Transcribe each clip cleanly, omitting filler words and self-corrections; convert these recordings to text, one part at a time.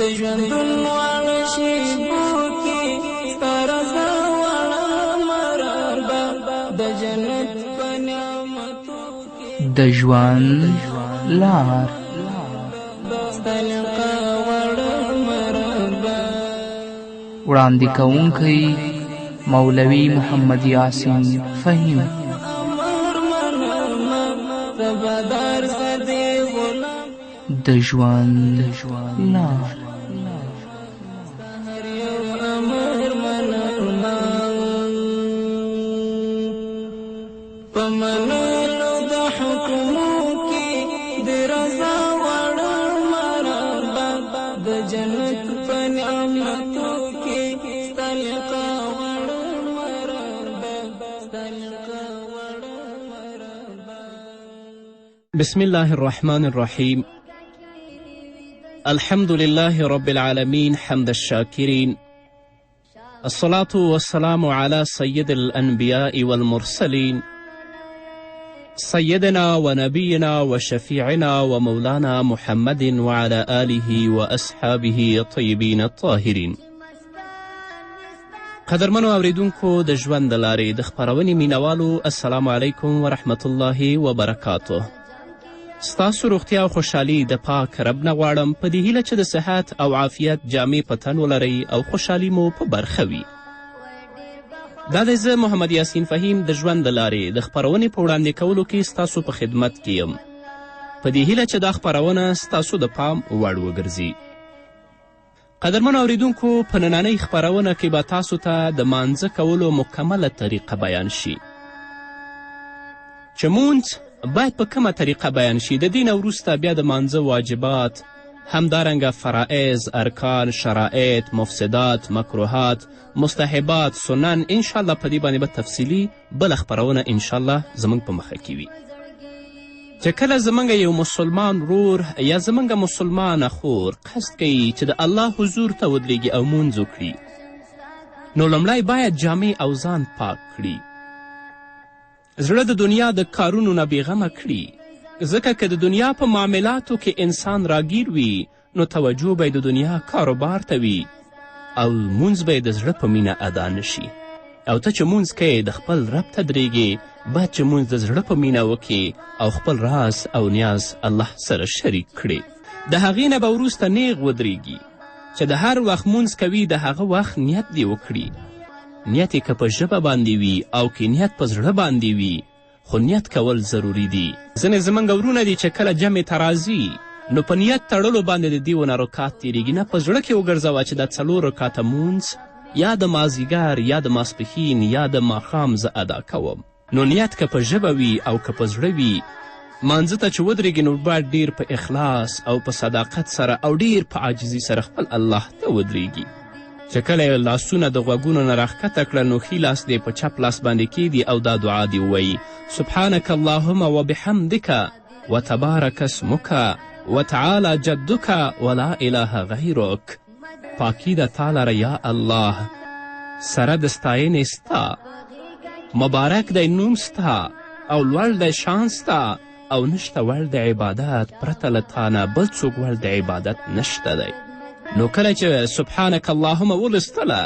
د ژوندون واړه شیبو کې ستا رضا واړه مرار به د جنت په نعمتو کې د ژوند لار ستا لقا واړه مرار به وړاندې کوونکی مولوي محمد یاسین فهیم. د ژوند لار په منلو د حکمو کې د رضا واړه مرار به د جنت په نعمتو کې ستا لقا واړه مرار به ستا لقا واړه مرار به. بسم الله الرحمن الرحيم. الحمد لله رب العالمين حمد الشاكرين. الصلاة والسلام على سيد الأنبياء والمرسلين سيدنا ونبينا وشفيعنا ومولانا محمد وعلى آله وأصحابه الطيبين الطاهرين. قدرمنو اوریدونکو د ژوند د لارې د خپرونې مینوالو، السلام علیکم ورحمة الله وبرکاته. ستاسو روغتیا او خوشحالي د پاک رب نه غواړم، په دې هیله چې د صحت او عافیت جامې په تن ولرئ او خوشحالي مو په برخه وي. دا دی زه محمد یاسین فهیم د ژوند د لارې د خپرونې په وړاندې کولو کې ستاسو په خدمت کې یم، په دې هیله چې دا خپرونه ستاسو د پام وړ وګرځي. قدرمنو اوریدونکو، په نننۍ خپرونه کې به تاسو ته د مانځه کولو مکمله طریقه بیان شي چې مونځ باید په کومه طریقه بیان شي. د دین وروسته بیا د مانځه واجبات، همدارنګه فرائض، ارکان، شرائط، مفسدات، مکروهات، مستحبات، سنن، انشاءالله په دې باندې به تفصیلي بله خپرونه انشاءالله زموږ په مخه کې وي. چې کله زموږ یو مسلمان ورور یا زموږ مسلمانه خور قصد کوي چې د الله حضور ته ودرېږي او مونځ وکړي، نو لومړی باید جامې او ځان پاک کړي، زړه د دنیا د کارونو نه بېغمه کړي، ځکه که د دنیا په معاملاتو کې انسان راګیر وي نو توجه به د دنیا کاروبار ته وي او مونځ به د زړه په مینه ادا نشي. او ته چې مونځ کوې د خپل رب ته درېږې، باید چې مونځ د زړه په مینه وکړې او خپل راز او نیاز الله سره شریک کړې. د هغې نه به وروسته نیغ ودرېږي چې د هر وخت مونځ کوي د هغه وخت نیت دې وکړي. نیت که په ژبه باندې وي او که نیت په زړه باندې وي، خو نیت کول ضروري دي. ځینې زموږ ورونه دي چې کله جمع ته راځي نو په نیت تړلو باندې د دیونه رکات تیریږي. نه، په زړه کې وګرځوه چې دا 4 رکاته مونځ یا د مازدیګر یا د ماسپښین یا د ماښام زه ادا کوم. نو نیت که په ژبه وي او که په زړه وي، مانځه ته چې ودرېږي نو باید ډیر په اخلاص او په صداقت سره او ډیر په عاجزي سره خپل الله ته ودرېږي. چې کله یې لاسونه د غوږونو نه راښکته کړه نو ښي لاس دې په چپ لاس باندې کیږدي او دا دعا دې ووایي: سبحانک اللهم وبحمدک وتبارک اسمک وتعالی جدک ولا اله غیرک. پاکی د تا لره یا الله، سره د ستاینې ستا، مبارک دی نوم ستا او لوړ دی شان ستا، او نشته وړ د عبادت پرته له تا نه بل څوک وړ د عبادت نشته دی. نو کله چې سبحانک اللهم ولستله،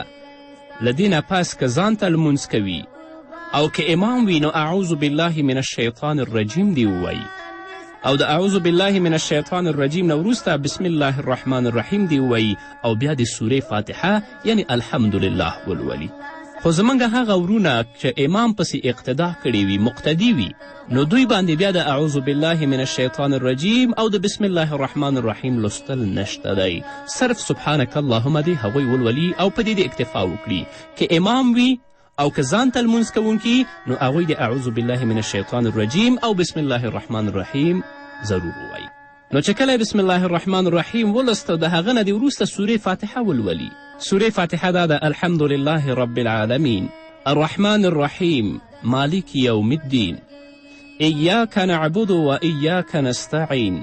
له دې نه پس که ځان ته لمونځ کوي او که امام وي نو اعوذ بالله من الشیطان الرجیم دی ووایي، او د اعوذ بالله من الشیطان الرجیم نه وروسته بسم الله الرحمن الرحیم دی ووایي، او بیا د سورې فاتحه یعنی الحمدلله ولولي. خو زموږ هغه ورونه چې امام پسې اقتدا کړې وي، مقتدي وي، نو دوی باندې بیا د اعوذ بالله من الشیطان الرجیم او د بسم الله الرحمن الرحیم لوستل نشته دی. صرف سبحانک اللهم دی هغوی ولولي او په دې د اکتفا وکړي. که امام وي او که ځان ته لمونځ کوونکي نو هغوی د اعوذ بالله من الشیطان الرجیم او بسم الله الرحمن الرحیم ضرور ووایي. نو چې کله بسم الله الرحمن الرحیم ولسته، د هغه نه د وروسته سورې فاتحه ولولي. سورې فاتحه دا ده: الحمد لله رب العالمین الرحمن الرحیم مالک یوم الدین ایاک نعبد و ایاک نستعین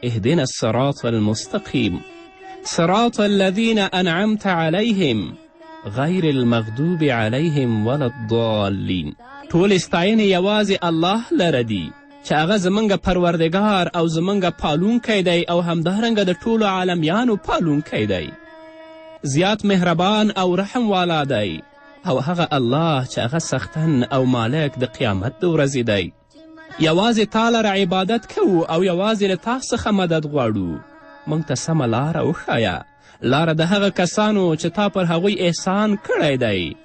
اهدنا الصراط المستقیم صراط الذین انعمت علیهم غیر المغضوب علیهم ولا الضالین. ټول ستاینې یوازې الله لره دي چې هغه زمونږ پروردګار او زمونږ پالونکی دی او همدارنګه د ټولو عالمیانو پالونکی دی. زیات مهربان او رحم والا دی او هغه الله چې هغه سختن او مالک د قیامت د ورځې دی. یوازې تا لره عبادت کوو او یوازې له تا څخه مدد غواړو. موږ ته سمه لاره وښایه، لاره د هغه کسانو چې تا پر هغوی احسان کړی دی،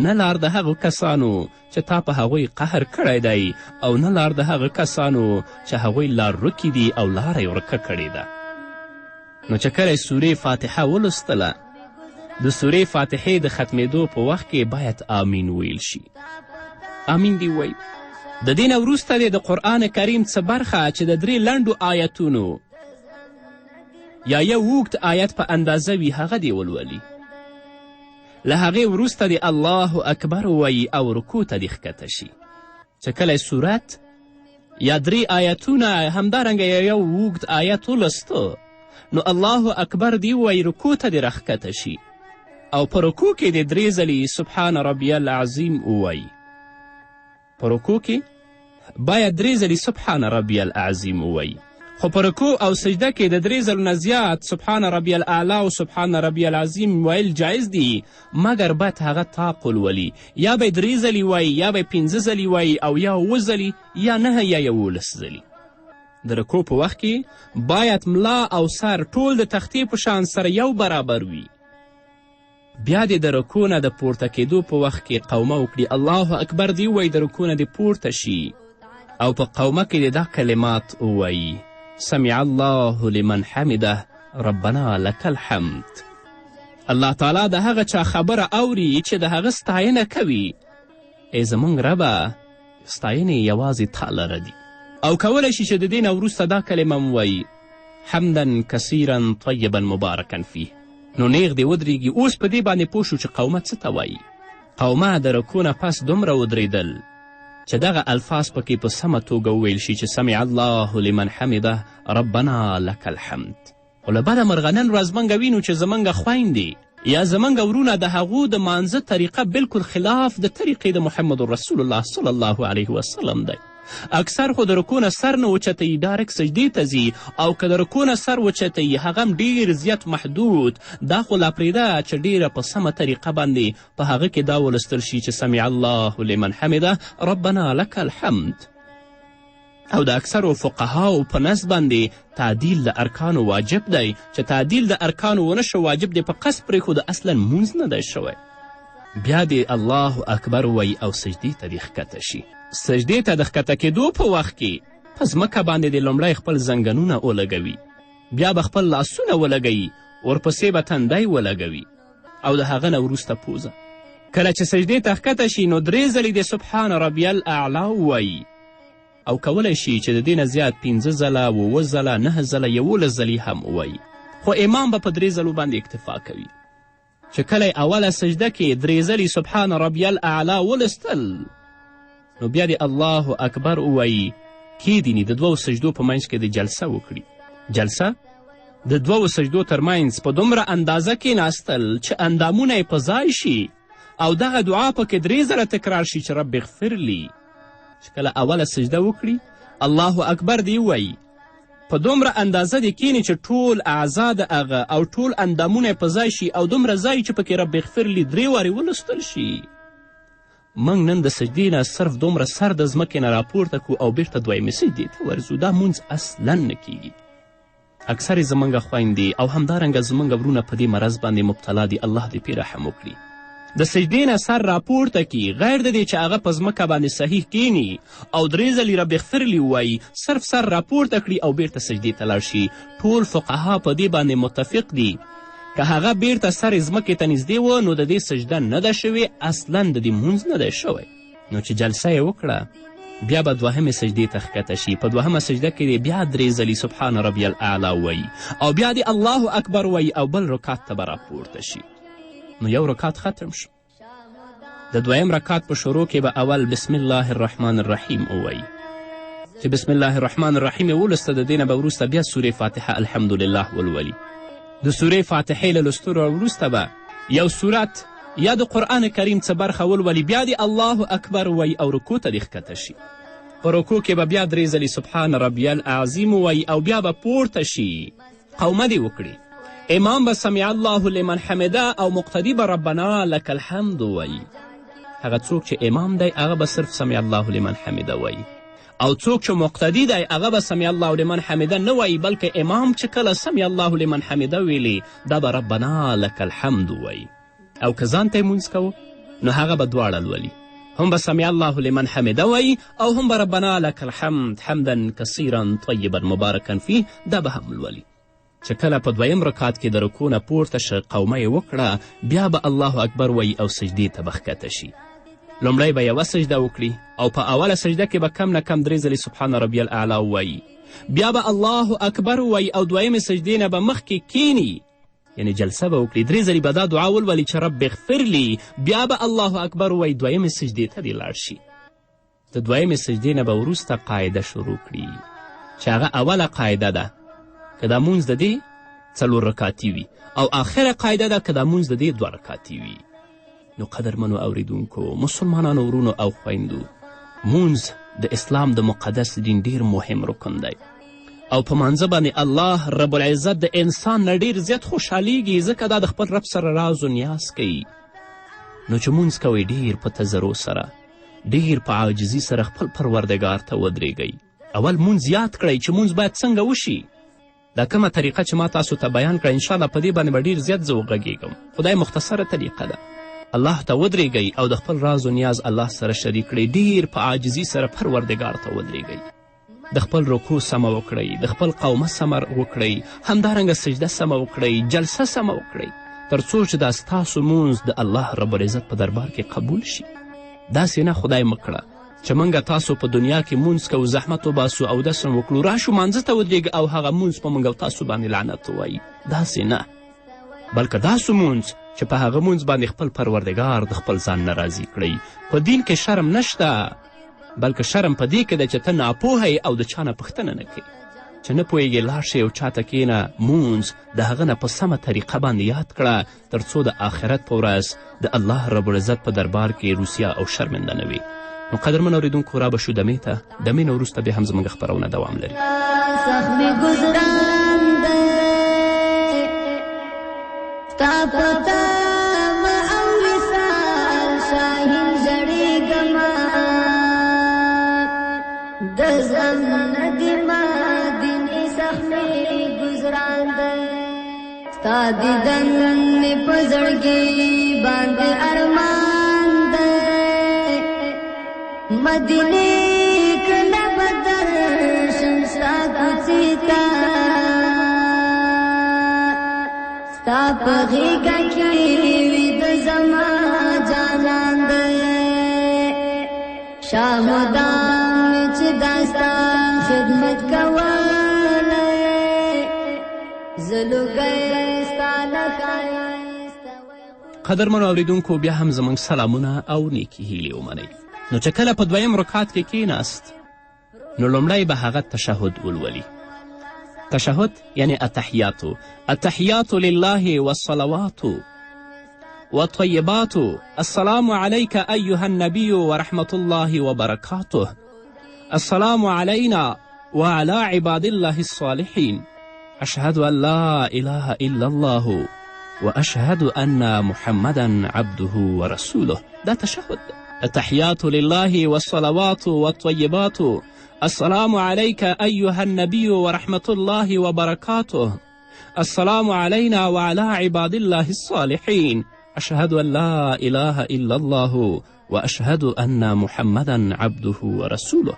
نه لار د هغو کسانو چې تا په هغوی قهر کړی دی، او نه لار د هغه کسانو چې هغوی لار ورکې دي او لاره یې ورکه کړې ده. نو چې کله سورې فاتحه ولوستله، د سورې فاتحې د ختمېدو په وخت کې باید آمین ویل شي. آمین دی وی. د دې نه وروسته د قرآن کریم څه برخه چې د 3 لنډو آیتونو یا یو اوږد آیت په اندازه وي هغه دې ولولي. له هغې وروسته د الله اکبر ووایي او رکوع ته دې ښکته شي. چې کله صورت یا 3 آیتونه همدارنګه یو اوږد آیت ولسته، نو الله اکبر دې ووایي، رکوع ته دې راښکته شي او په رکوع کې دې 3 ځلې سبحان ربی العظیم ووایي. په رکوع کې باید 3 ځلې سبحان ربی العظیم ووایي، خو په رکوع او سجده کې د 3 ځلو نه زیات سبحان ربی الاعلی او سبحان ربی العظیم ویل جایز دي، مګر باید هغه طاق ولولي. یا به 3 ځلې وایي، یا به 5 ځلې وایي، او یا 7 ځلې، یا 9 یا 11 ځلې. د رکوع په وخت کې باید ملا او سر ټول د تختې په شان سره یو برابر وي. بیا دې د رکوع نه د پورته کېدو په وخت کې قومه وکړي، الله اکبر دې ووایي، د رکوع نه دې پورته شي او په قومه کې دې دا کلمات ووایي: سمع الله لمن حمده ربنا لك الحمد. الله تعالی د هغه چا خبره اوري چې د هغه ستاینه کوي. ای زموږ ربه، ستاینې یوازې تا لره دي. او کولی شي چې د دې نه وروسته دا کلمه ووایي: حمدا کثیرا طیبا مبارکا فیه. نو نیغ دې ودرېږي. اوس په دې باندې پوه شو چې قومه څه ته وایي. قومه د رکوع نه پس دومره ودرېدل چې دغه الفاظ پکې په سمه توګه وویل شي چې سمع الله لمن حمده ربنا لك الحمد. خو له بده مرغه نن ورځ موږ وینو چې زموږ خویندې یا زموږ ورونه د هغو د مانځه طریقه بالکل خلاف د طریقې د محمد رسول الله صلی الله علیه وسلم دی. اکثر خو د رکوع نه سر نه اوچتوي، ډایرکټ سجدې ته ځي، او که د رکوع نه سر اوچتوي هغه هم ډېر زیات محدود. دا خو لا پرېږده چې ډېره په سمه طریقه باندې په هغه کې دا ولستل شي چې سمع الله لمن حمده ربنا لك الحمد. او د اکثرو فقهاو په نزد باندې تعدیل د ارکانو واجب دی. چې تعدیل د ارکانو ونه شو، واجب دی په قصد پرېښوده، اصلا مونځ نه دی شوی. بیا دې الله اکبر وایي او سجدې ته دې ښکته شي. سجدې ته د ښکته کېدو په وخت کې په ځمکه باندې د لومړی خپل زنګنونه ولګوي، بیا به خپل لاسونه ولګوي، ورپسې به تندی ولګوي او د هغه نه وروسته پوزه. کله چې سجدې ته ښکته شي نو 3 ځلې د سبحان ربی الاعلی ووایي، او کولی شي چې د دې نه زیات 5 ځله، 7 ځله، 9 ځله، 11 ځلې هم ووایي. خو امام به په 3 ځلو باندې اکتفا کوي. چې کله اوله سجده کې 3 ځلې سبحان ربی الاعلی ولستل، نو بیا د الله اکبر ووایي، کیدیني د 2 سجدو په منځ کې د جلسه وکړي. جلسه د 2 سجدو تر منځ په دومره اندازه کېناستل چې اندامونه یې په ځای شي او دغه دعا پکې 3 ځله تکرار شي چې رب اغفر لی. چې کله اوله سجده وکړي الله اکبر دې ووایي، په دومره اندازه دې کینی چې ټول اعضا د هغه او ټول اندامونه یې په ځای شي او دومره ځای چې پکې رب اغفر لی 3 وارې ولوستل شي. موږ نن د سجدې نه صرف دومره سر د ځمکې نه راپورته کړو او بیرته دویمې سجدې ته ورځو. دا مونځ اصلا نه کیږي. اکثرې زموږ خویندې او همدارنګه زموږ ورونه په دې مرض باندې مبتلا دي. الله دې پرې رحم وکړي. د سجدې نه سر راپورته کړي، غیر د دې چې هغه په ځمکه باندې صحیح کینی او 3 ځلې رب اغفر لی ووایي، صرف سر راپورته کړي او بیرته سجدې ته لاړ شي. ټول فقها په دې باندې متفق دي که هغه بیرته سر ځمکې ته نږدې و نو د دې سجده نه ده شوې، اصلا د دې مونځ نه دی شوی. نو چې جلسه یې وکړه بیا به 2مې سجدې ته ښکته شي. په 2مه سجده کې بیا 3 ځلې سبحان ربی الاعلی وایي او بیا دې الله اکبر وایي او بل رکات ته به راپورته شي. نو یو رکات ختم شو. د 2م رکات په شروع کې به اول بسم الله الرحمن الرحیم ووایي. چې بسم الله الرحمن الرحیم یې ولسته، د دې نه به وروسته بیا سورې فاتحه الحمدلله ولولي. د سورې فاتحې له لوستلو وروسته به یو سورت یا د قرآن کریم څه برخه ولولي، بیا د الله اکبر وایي او رکوع ته دې ښکته شي. په رکوع کې به بیا 3 ځلې سبحان ربی العظیم ووایي او بیا به پورته شي قومه دې وکړي. امام به سمع الله لمن حمده او مقتدي به ربنا لک الحمد وایي. هغه څوک چې امام دی هغه به صرف سمع الله لمن حمده وایي، او څوک چې مقتدي دی هغه به سمع الله لمن حمده نه وایي، بلکې امام چې کله سمع الله لمن حمده ویلي دا به ربنا لک الحمد وایي. او که ځان ته یې مونځ کوو نو هغه به دواړه لولي، هم به سمع الله لمن حمده وایي او هم به ربنا لک الحمد حمدا کثیرا طیبا مبارکا فیه دا به هم لولي. چې کله په 2م رکعت کې د رکوع نه پورته شه قومه یې وکړه بیا به الله اکبر وایي او سجدې ته به ښکته شي. لومړی به یوه سجده وکړي او په اوله سجده کې به کم نه کم 3 ځلې سبحان ربی الاعلی ووایي، بیا به الله اکبر ووایي او 2یمې سجدې نه به مخکې کینی، یعنی جلسه به وکړي، 3 ځلې به دا دعا ولولي چې رب اغفر لی، بیا به الله اکبر ووایي 2یمې سجدې ته دې لاړ شي. د 2یمې سجدې نه به وروسته قاعده شروع کړي چې هغه اوله قاعده ده که دا مونځ د دې 4 رکاتي وي او آخره قاعده ده که دا مونځ د دې 2 رکاتي وي. نو قدرمنو اوریدونکو، مسلمانانو ورونو او خویندو، مونځ د اسلام د مقدس دین ډیر مهم رکن دی او په مانځه باندې الله رب العزت د انسان نه ډیر زیات خوشحالیږي، ځکه دا د خپل رب سره راز و نیاز کوي. نو چې مونځ کوئ ډیر په تضرع سره، ډیر په عاجزي سره خپل پروردګار ته ودرېږئ. اول مونځ یاد کړئ چې مونځ باید څنګه وشي. دا کومه طریقه چې ما تاسو ته بیان کړه انشاءالله په دې باندې به ډیر زیات زه وغږېږم. خدای مختصره طریقه ده، الله ته ودرېږئ او د خپل راز و نیاز الله سره شریک کړئ، ډیر په عاجزي سره پروردګار ته ودرېږئ. د خپل رکوع سمه وکړئ، د خپل قومه سمه وکړئ، همدارنګه سجده سمه وکړئ، جلسه سمه وکړئ، تر څو چې دا ستاسو مونځ د الله رب العزت په دربار کې قبول شي. داسې نه خدای مکړه چې موږ تاسو په دنیا کې مونځ کوو، زحمت وباسو او داسې وکړو، راشو مانځه ته ودرېږو او هغه مونځ په موږ او تاسو باندې لعنت ووایي. داسې نه، بلکې داسې مونځ چې په هغه مونځ باندې خپل پروردګار د خپل ځان نه راضي کړئ. په دین کې شرم نشته، بلکې شرم په دې کې ده چې ته ناپوهه او د چا نه پوښتنه نه کوې، چې نه پوهېږې لاړ شې او چاته کښېنه مونځ د هغه نه په سمه طریقه باندې یاد کړه، تر څو د آخرت په ورځ د الله رب العزت په دربار کې روسیه او شرمنده نه وي. نو قدرمن اوریدونکو را به شو دمې ته، دمې نه وروسته بیا هم زموږ خپرونه دوام لري. ستا دیدن می په زړګي باندې ارمان دی، مدینه کله بدر شمسا کوڅې ته، ستا په غېږه کې وید زما جانان دی، شامدان چې دا ستا خدمت کولی زلوګی. قدرمنو اوریدونکو، بیا هم زموږ سلامونه او نیکې هیلې ومنئ. نو چې کله په 2یم رکعت کې کښېناست نو لومړی به هغه تشهد ولولي. تشهد یعنی التحیاتو، التحیات لله والصلوات والطیبات، السلام علیک ایها النبی ورحمة الله وبرکاته، السلام علینا وعلى عباد الله الصالحین، اشهد ان لا اله الا الله واشهد ان محمدا عبده ورسوله. دا تشهد. التحيات لله والصلوات والطيبات، السلام عليك ايها النبي ورحمة الله وبركاته، السلام علينا وعلى عباد الله الصالحين، اشهد ان لا اله الا الله واشهد ان محمدا عبده ورسوله.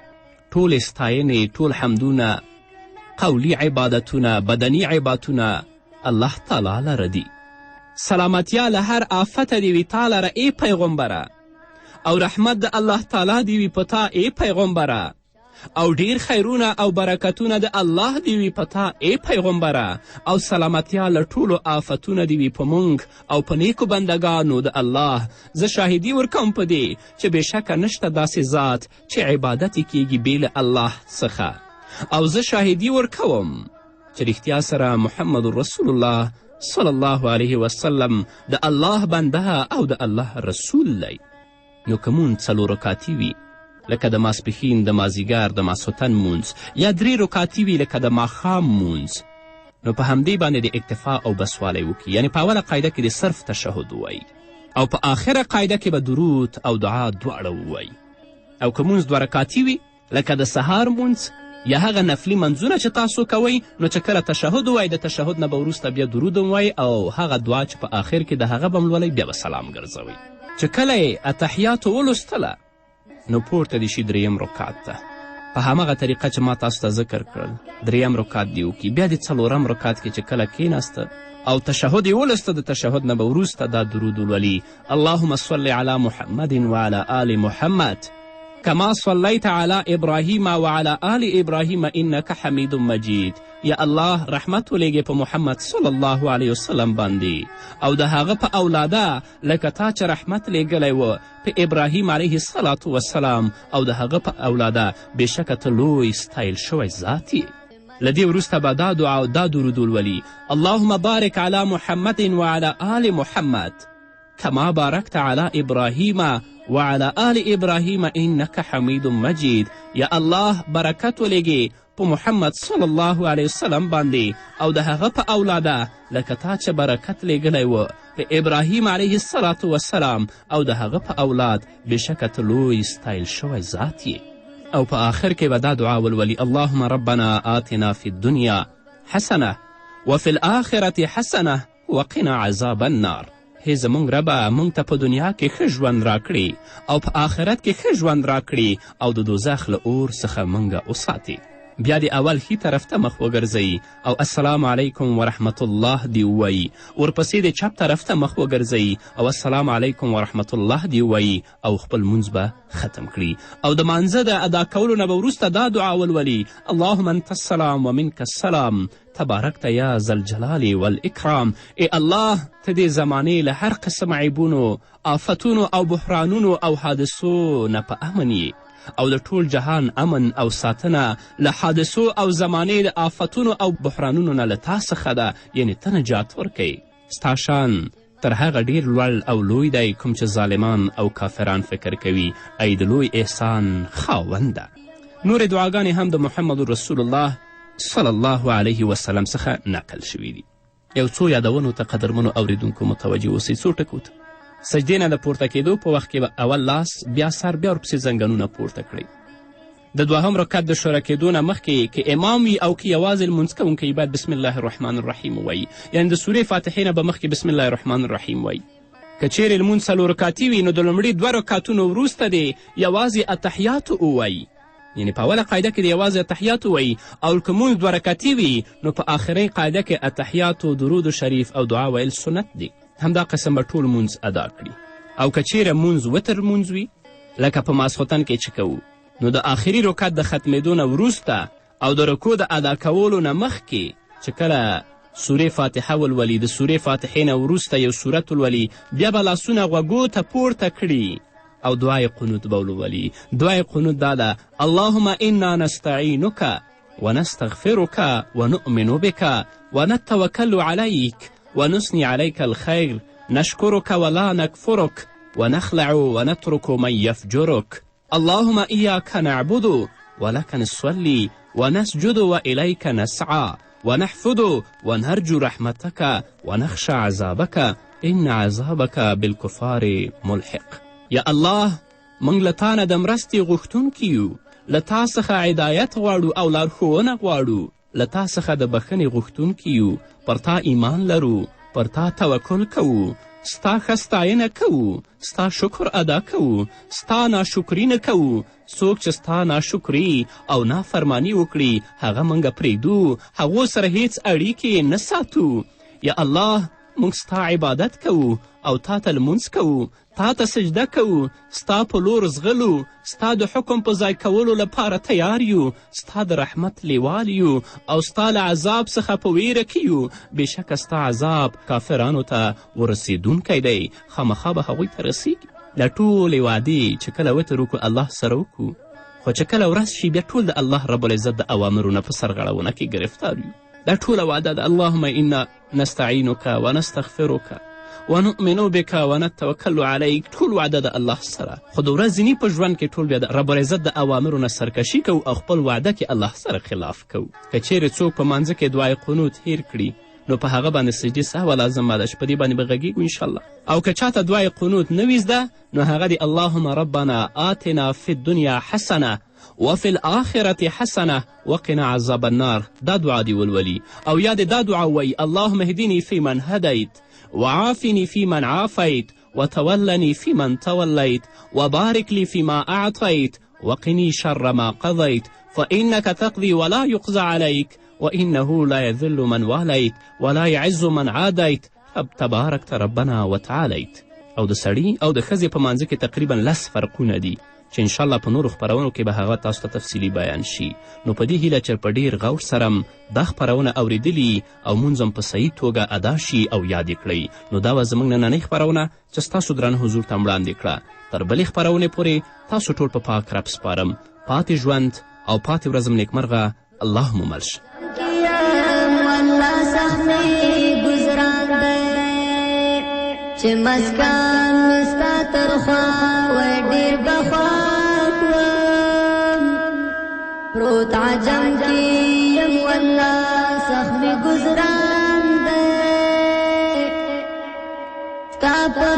ټول ستاینې، ټول حمدونه، قولی عبادتونه، بدنی عبادتونه الله تعالی لره دي. سلامتیا له هر آفته دی وي تا لره ای پیغمبره، او رحمت د الله تعالی دی وي په تا ای پیغمبره، او ډیر خیرونه او برکتونه د الله دی وي په تا ای پیغمبره، او سلامتیا له ټولو آفتونه دی وي په موږ او په نیکو بندګانو د الله. زه شاهدي ورکوم په دې چې بېشکه نشته داسې ذات چې عبادت یې کیږي بې له الله څخه، او زه شاهدي ورکوم چې رښتیا سره محمد رسول الله صلی الله علیه وسلم د الله بنده او د الله رسول دی. نو که مونځ 4 رکاتي وي لکه د ماسپښین، د مازیګر، د ماسخوتن مونځ، یا 3 رکاتي وي لکه د ماښام مونځ، نو په همدې باندې د اکتفا او بسوالی وکړي. یعنی په اوله قاعده کې د صرف تشهد ووایي او په آخره قاعده کې به درود او دعا دواړه ووایي. او که مونځ 2 رکاتي وي لکه د سهار مونځ یا هغه نفلي منځونه چې تاسو کوئ، نو چې کله تشهد ووایي د تشهد نه به وروسته بیا درود ووایي او هغه دعا چې په آخر کې د هغه به ملولئ بیا به سلام ګرځوئ. چې کله یې اتحیاتو ولوستله نو پورته دې شي 3م رکعت ته په همغه طریقه چې ما تاسو ته ذکر کړل. 3م رکعت دې وکړي، بیا د 4م رکعت کې چې کله کیناسته او تشهد یې ولسته، د تشهد نه به وروسته دا درود ولولي: اللهم صل علی محمد وعلى آل محمد كما صليت على إبراهيم وعلى آل إبراهيم إنك حميد مجيد. یا الله رحمت ولیږې په محمد صلی الله علیه وسلم باندې او د هغه په اولاده لکه تا چې رحمت لیږلی و په ابراهیم علیه الصلاة وسلام او د هغه په اولاده بېشکه ته لوی ستایل شوی ذات یې. له دې وروسته به دا دعا او دا درود ولولي: اللهم بارک علی محمد وعلى آل محمد كما باركت على إبراهيم وعلى آل إبراهيم إنك حميد مجيد. یا الله برکت ولیږي په محمد صلی الله علیه وسلم باندې او د هغه په اولاده لکه تا چې برکت لیږلی و په ابراهیم علیه الصلاة وسلام او د هغه په اولاد بېشکه ته لوی ستایل شوی ذات یې. او په آخر کې به دا دعا ولولي: اللهم ربنا آتنا في الدنيا حسنه وفي الآخرة حسنه وقنا عذاب النار. هی زمونږ ربه مونږ ته په دنیا کې ښه ژوند راکړي او په آخرت کې ښه ژوند راکړي او د دوزخ له اور څخه مونږه وساتي. بیا د اول ښي طرف ته مخ وګرځئ او السلام علیکم ورحمت الله دې ووایي. ورپسې د چپ طرف ته مخ وګرځئ او السلام علیکم ورحمت الله دې ووایي او خپل مونځ به ختم کړي. او د مانځه د ادا کولو نه به وروسته دا دعا ولولي: اللهم انت السلام ومنک السلام تبارکت یا ذا الجلال والاکرام. ای الله ته دې زمانې له هر قسم عیبونو، آفتونو او بحرانونو او حادثو نه په امن یې او د ټول جهان امن او ساتنه له حادثو او زمانې د آفتونو او بحرانونو نه له تا څخه ده، یعنی ته نجات ورکوي. ستا شان تر هغه ډیر لوړ او لوی دی کوم چې ظالمان او کافران فکر کوي. ای د لوی احسان خاونده. نورې دعاګانې هم د محمد رسول الله صلی الله علیه وسلم څخه نقل شوي دي. یو څو یادونو ته قدرمنو اوریدونکو متوجه اوسئ. څو ټکو ته سجدې نه د پورته کېدو په وخت کې به اول لاس بیا سر بیا ورپسې زنګنونه پورته کړئ. د 2م رکعت د شروع کېدو نه مخکې که امام وي او که یوازې لمونځ کوونکی باید بسم الله الرحمن الرحیم ووایي، یعنې د سورې فاتحې نه به مخکې بسم الله الرحمن الرحیم وایي. که چیرې لمونځ 4 رکاتي وي نو د لومړي 2 رکاتونو وروسته دې یوازې اتحیاتو ووایي، یعنې په اوله قاعده کې د یوازې اتحیاتو وایي. او که مونځ 2 رکاتي وي نو په آخرۍ قاعده کې اتحیاتو، درود شریف او دعا ویل سنت دي. همدا قسم به ټول مونځ ادا کړي. او که چیرې مونځ وتر مونځ وي لکه په ماسخوتن کې چې کوو نو د آخري رکعت د ختمېدو نه وروسته او د رکو د ادا کولو نه مخکې چې کله سورې فاتحه ولولي، د سورې فاتحې نه وروسته یو سورت ولولي، بیا به لاسونه غوږو ته پورته کړي او دعای قنوت به ولولي. دعای قنوت دا ده: اللهم انا نستعینک ونستغفرك ونؤمن بك ونتوکل علیک ونثني عليك الخير نشكرك ولا نكفرك ونخلع ونترك من يفجرك. اللهم إياك نعبد ولك نصلي ونسجد وإليك نسعى ونحفظ ونرجو رحمتك ونخشى عذابك إن عذابك بالكفار ملحق. یا الله موږ له تا نه د مرستې غوښتونکي یو، له تا څخه هدایت غواړو او لارښوونه غواړو، له تا څخه د بښنې غوښتونکي یو، پر تا ایمان لرو، پر تا توکل کوو، ستا ښه ستاینه کوو، ستا شکر ادا کوو، ستا ناشکري نه کوو. څوک چې ستا ناشکري او نافرمانی وکړي هغه موږ پرېږدو، هغو سره هیڅ اړیکې نه ساتو. یا الله موږ ستا عبادت کوو او تا ته لمونځ کوو، تا ته سجده کوو، ستا په لور زغلو، ستا د حکم په ځای کولو لپاره تیار یو، ستا د رحمت لیوال یو او ستا له عذاب څخه په ویره کې یو. بېشکه ستا عذاب کافرانو ته ورسېدونکی دی، خامخا به هغوی ته رسیږي. دا ټولې وعدې چې کله وتر وکړو الله سره وکړو، خو چې کله ورځ شي بیا ټول د الله رب العزت د اوامرو نه په سرغړونه کې ګرفتار یو. دا ټوله وعده ده: اللهم انا نستعینک ونستغفرک ونؤمنو بک ونتوکل علیک ټول وعده د الله سره. خو د ورځني په ژوند کې ټول بیا د رب العزت د اوامرو نه سرکشي کوو او خپل وعده کې الله سره خلاف کوو. که چیرې څوک په مانځه کې دعای قنوت هیر کړي نو په هغه باندې سجدې سهوه لازمه ده چې په دې باندې به غږیږو انشاءالله. او که چاته دعای قنوت نه وي زده نو هغه د اللهم ربنا آتنا فی الدنیا حسنه وفي الآخرة حسنة وقنا عذاب النار دا دعا دی ولولي. او یا دا دعا وی اللهم اهدني فيمن هديت وعافني فيمن عافيت وتولني فيمن توليت وبارك لي فيما أعطيت وقني شر ما قضيت فإنك تقضي ولا يقضى عليك وإنه لا يذل من واليت ولا يعز من عاديت تباركت ربنا وتعاليت. او د سړي او د ښځې په مانځه کې تقریبا 10 فرقونه دي چې انشاءالله په نورو خپرونو کې به هغه تاسو ته تفصیلي بیان شي. نو په دې هیله چې په ډیر غور سره دا خپرونه اوریدلي او مونځ هم په صحیح توګه ادا شي او یاد یې کړئ. نو دا وه زموږ نننۍ خپرونه چې ستاسو درانه حضور ته وړاندې کړه. تر بلې خپرونې پورې تاسو ټول په پاک رب سپارم. پاتې ژوند او پاتې ورځ م نیکمرغه. الله مو مل شه. چې مسکان مستا ترخوا وی ډېر بخوا کړم پروت عجم کې یم والله سخت مې ګزران دی ستا په